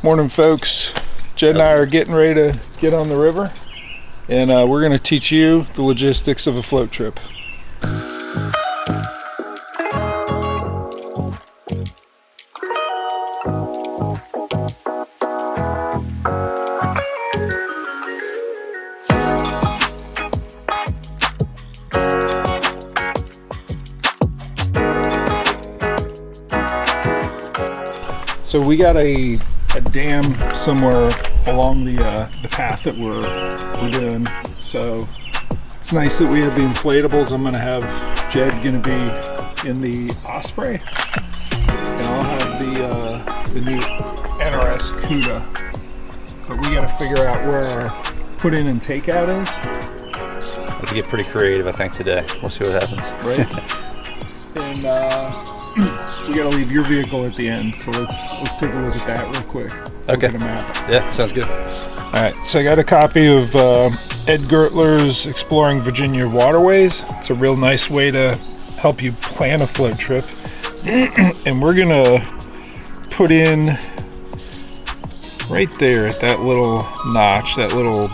Morning, folks. Jed and I are getting ready to get on the river, and we're going to teach you the logistics of a float trip. So we got a dam somewhere along the path that we're doing. So it's nice that we have the inflatables. I'm going to have Jed going to be in the Osprey, and I'll have the new NRS Cuda. But we got to figure out where our put in and takeout is. I have to get pretty creative, I think, today. We'll see what happens. Right. And we got to leave your vehicle at the end, so let's take a look at that real quick. Okay. Look at a map. Yeah, sounds good. All right, so I got a copy of Ed Gertler's Exploring Virginia Waterways. It's a real nice way to help you plan a float trip. And we're gonna put in right there at that little notch, that little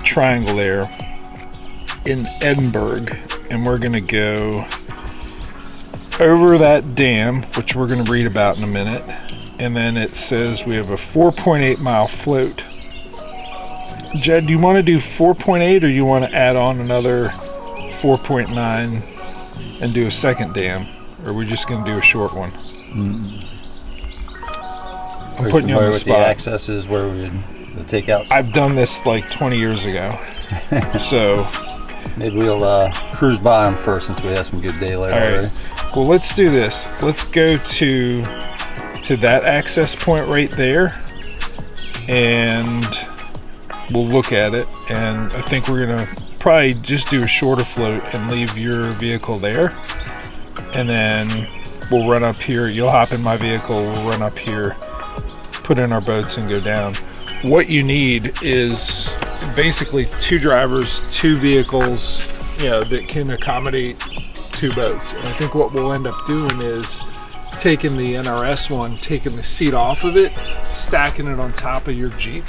triangle there in Edinburgh, and we're gonna go over that dam, which we're going to read about in a minute, and then it says we have a 4.8 mile float. Jed, do you want to do 4.8 or you want to add on another 4.9 and do a second dam, or are we just going to do a short one? I'm putting you on the spot. The access is where we would the takeout. I've done this like 20 years ago, so maybe we'll cruise by them first since we have some good daylight already. Right. Well, let's do this. Let's go to that access point right there, and we'll look at it. And I think we're gonna probably just do a shorter float and leave your vehicle there, and then we'll run up here. You'll hop in my vehicle. We'll run up here, put in our boats, and go down. What you need is basically 2 drivers, 2 vehicles, that can accommodate 2 boats. And I think what we'll end up doing is taking the NRS one, taking the seat off of it, stacking it on top of your Jeep,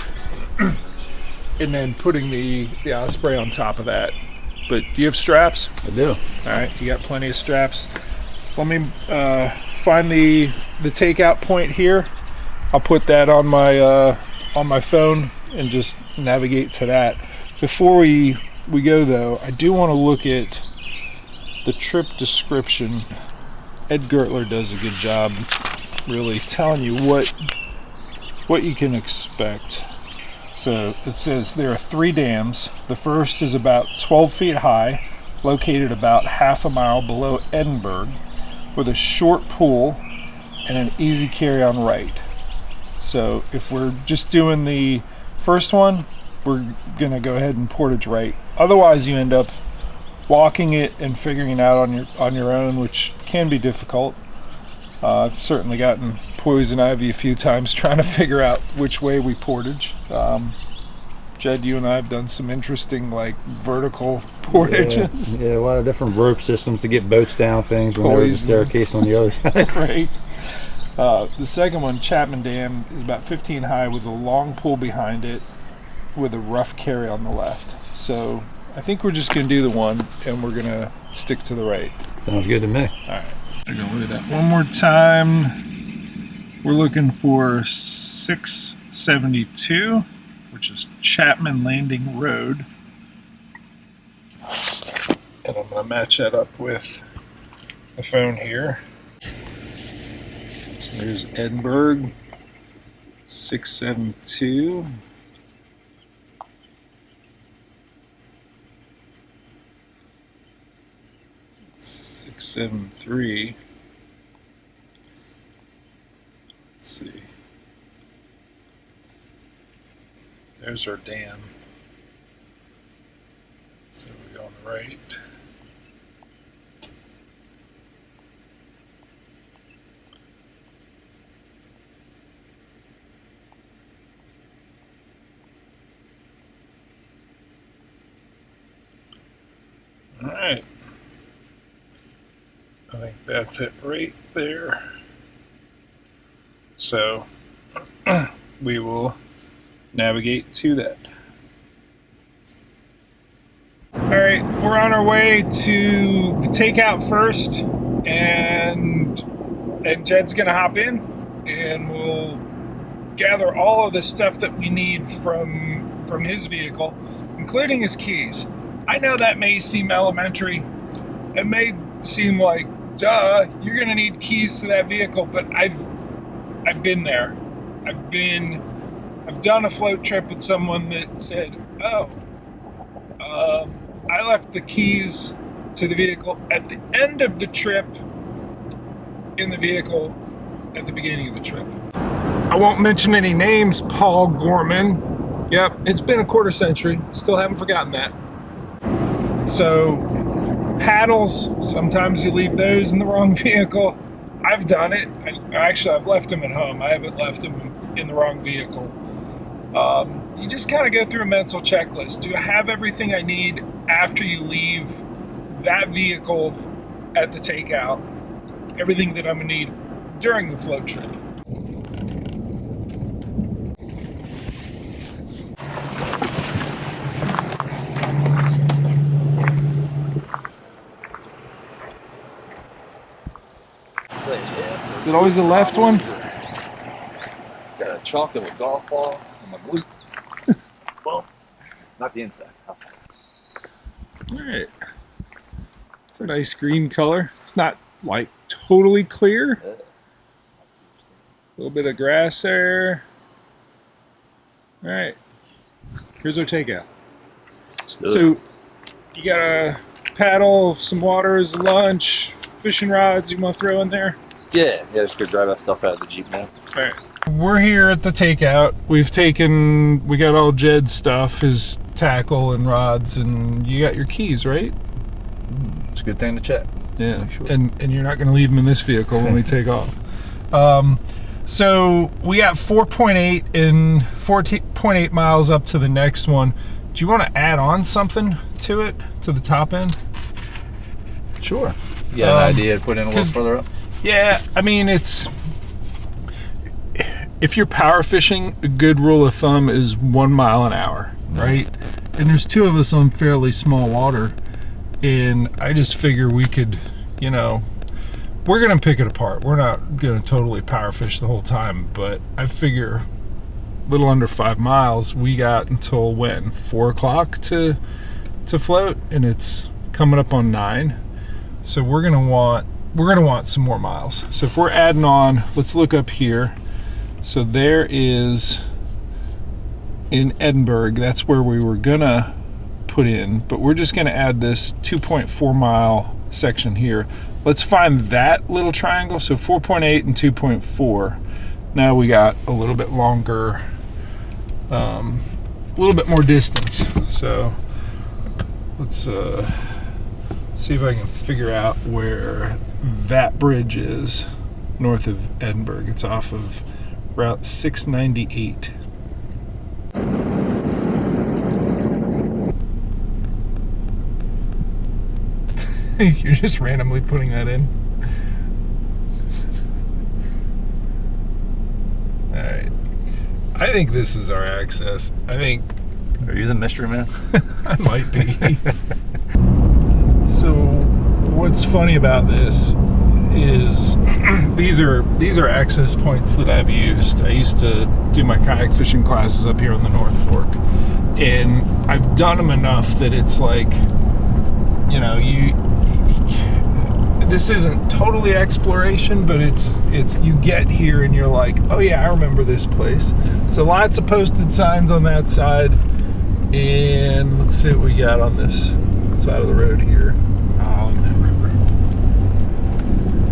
and then putting the Osprey on top of that. But do you have straps? I do. All right, you got plenty of straps. Let me find the takeout point here. I'll put that on my phone and just navigate to that. Before we go though, I do want to look at the trip description. Ed Gertler does a good job really telling you what you can expect. So it says there are 3 dams. The first is about 12 feet high, located about half a mile below Edinburgh, with a short pool and an easy carry-on right. So if we're just doing the first one, we're gonna go ahead and portage right. Otherwise you end up walking it and figuring it out on your own, which can be difficult. I've certainly gotten poison ivy a few times trying to figure out which way we portage. Jed, you and I have done some interesting vertical portages. Yeah, a lot of different rope systems to get boats down things when there's a staircase on the other side. Right. The second one, Chapman Dam, is about 15 high with a long pool behind it with a rough carry on the left. So I think we're just going to do the one, and we're going to stick to the right. Sounds good to me. All right. I'm going to look at that one more time. We're looking for 672, which is Chapman Landing Road. And I'm going to match that up with the phone here. So there's Edinburgh, 672. 673. Let's see. There's our dam. So we go on the right. All right. I think that's it right there. So we will navigate to that. All right, we're on our way to the takeout first, and Jed's gonna hop in, and we'll gather all of the stuff that we need from his vehicle, including his keys. I know that may seem elementary. It may seem like, duh, you're gonna need keys to that vehicle, but I've been there. I've done a float trip with someone that said, I left the keys to the vehicle at the end of the trip in the vehicle at the beginning of the trip. I won't mention any names, Paul Gorman. Yep, it's been a quarter century. Still haven't forgotten that. So, paddles, sometimes you leave those in the wrong vehicle. I've done it. I've left them at home. I haven't left them in the wrong vehicle. You just kind of go through a mental checklist. Do I have everything I need after you leave that vehicle at the takeout? Everything that I'm going to need during the float trip. Is it always the left one? Got a chocolate golf ball on my glute. Well, not the inside. Alright. It's a nice green color. It's not like totally clear. A little bit of grass there. Alright. Here's our takeout. So you got a paddle, some water as lunch, fishing rods you want to throw in there? Yeah, just go drive that stuff out of the Jeep now. Alright. We're here at the takeout. We got all Jed's stuff, his tackle and rods, and you got your keys, right? It's a good thing to check. Yeah, sure. And you're not going to leave them in this vehicle when we take off. So we got 4.8 miles up to the next one. Do you want to add on something to it, to the top end? Sure. You got an idea to put in a little further up? Yeah, I mean, if you're power fishing, a good rule of thumb is 1 mile an hour, right? And there's two of us on fairly small water, and I just figure we could, we're gonna pick it apart. We're not gonna totally power fish the whole time, but I figure a little under 5 miles, we got until when? 4 o'clock to float, and it's coming up on 9. So we're gonna want some more miles. So if we're adding on, let's look up here. So there is in Edinburgh, that's where we were gonna put in, but we're just gonna add this 2.4 mile section here. Let's find that little triangle. So 4.8 and 2.4. Now we got a little bit longer, a little bit more distance. So let's see if I can figure out where that bridge is north of Edinburgh. It's off of Route 698. You're just randomly putting that in. Alright. I think this is our access. Are you the mystery man? I might be. So what's funny about this is these are access points that I've used. I used to do my kayak fishing classes up here on the North Fork, and I've done them enough that it's like, this isn't totally exploration, but it's you get here and you're like, oh yeah, I remember this place. So lots of posted signs on that side, and let's see what we got on this side of the road here. Oh, no river.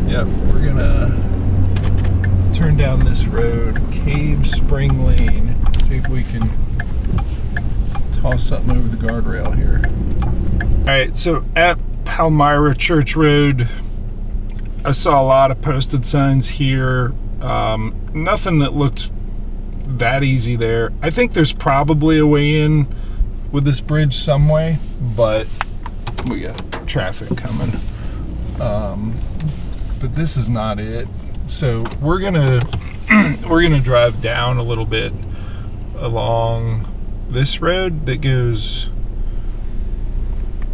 Yep, we're gonna turn down this road, Cave Spring Lane. See if we can toss something over the guardrail here. All right, so at Palmyra Church Road, I saw a lot of posted signs here. Nothing that looked that easy there. I think there's probably a way in with this bridge some way, but we got traffic coming. But this is not it. So we're gonna drive down a little bit along this road that goes,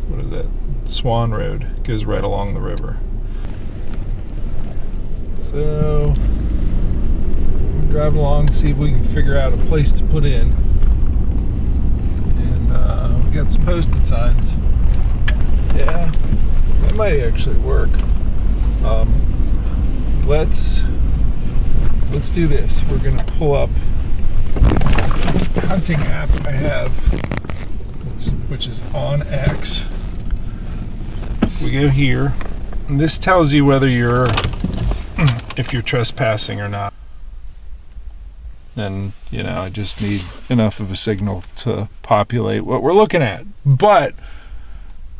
what is that? Swan Road, goes right along the river. So drive along, see if we can figure out a place to put in. And we got some posted signs. Yeah, that might actually work. Let's do this. We're gonna pull up the hunting app I have, which is on X. We go here, and this tells you whether if you're trespassing or not. And I just need enough of a signal to populate what we're looking at. But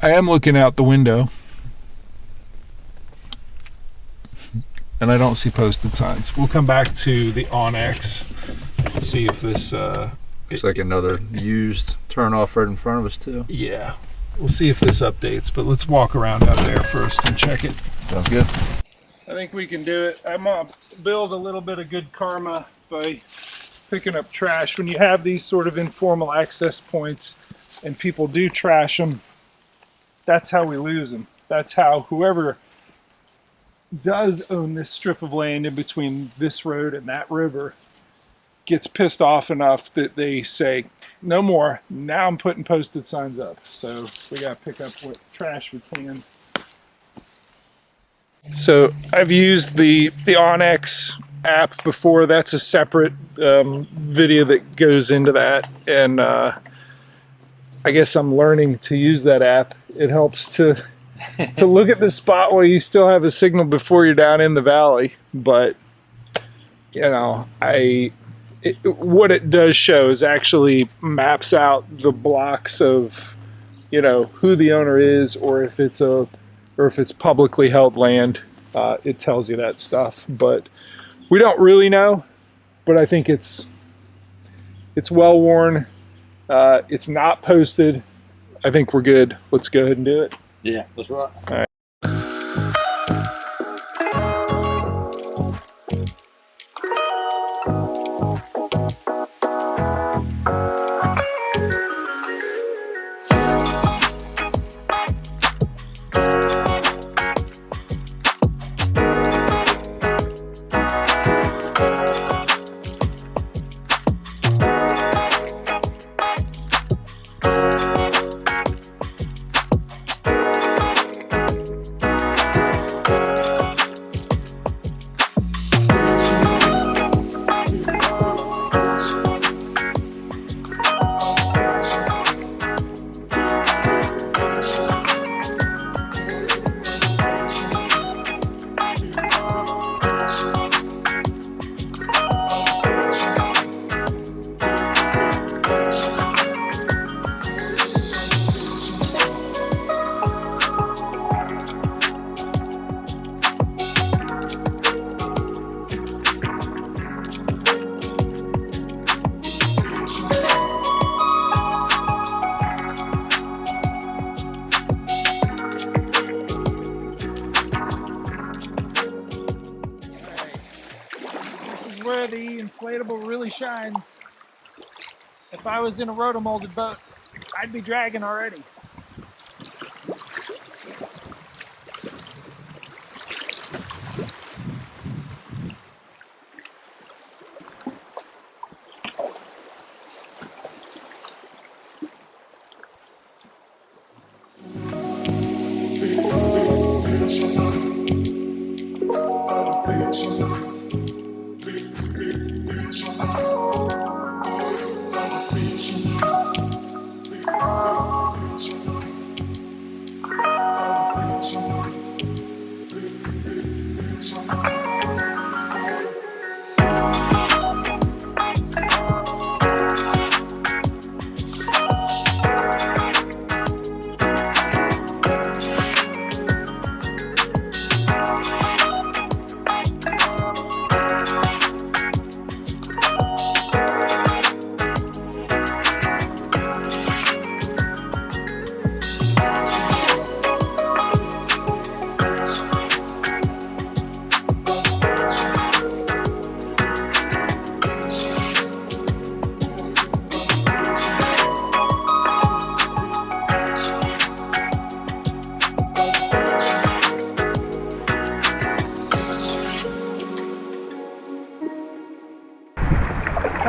I am looking out the window, and I don't see posted signs. We'll come back to the OnX, see if this Looks like another used turnoff right in front of us too. Yeah, we'll see if this updates, but let's walk around out there first and check it. Sounds good. I think we can do it. I'm gonna build a little bit of good karma by picking up trash. When you have these sort of informal access points and people do trash them, that's how we lose them. That's how whoever does own this strip of land in between this road and that river gets pissed off enough that they say, no more, now I'm putting posted signs up. So we gotta pick up what trash we can. So I've used the OnX app before. That's a separate video that goes into that, and I guess I'm learning to use that app. It helps to look at the spot where you still have a signal before you're down in the valley. But what it does show is actually maps out the blocks of who the owner is, or if it's publicly held land. It tells you that stuff, but we don't really know. But I think it's well worn. It's not posted. I think we're good. Let's go ahead and do it. Yeah, that's right. All right. Where the inflatable really shines. If I was in a rotomolded boat, I'd be dragging already.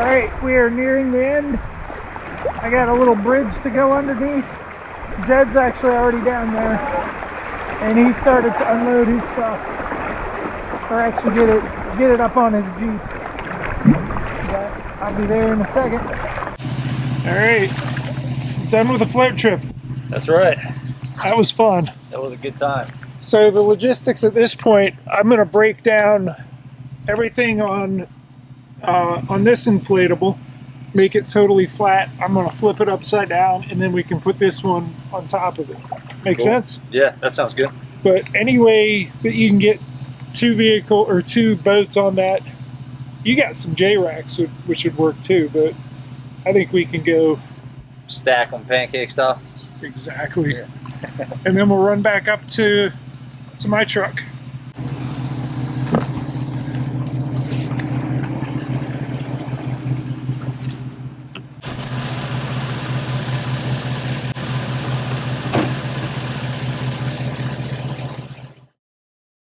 Alright, we are nearing the end. I got a little bridge to go underneath. Jed's actually already down there. And he started to unload his stuff. Or actually get it up on his Jeep. But I'll be there in a second. Alright, done with the float trip. That's right. That was fun. That was a good time. So the logistics at this point, I'm going to break down everything on this inflatable, make it totally flat. I'm going to flip it upside down, and then we can put this one on top of it. Make sense? Yeah, that sounds good. But any way that you can get two boats on that, you got some J-racks, which would work too, but I think we can go Stack them pancake style. exactly. Yeah. And then we'll run back up to my truck.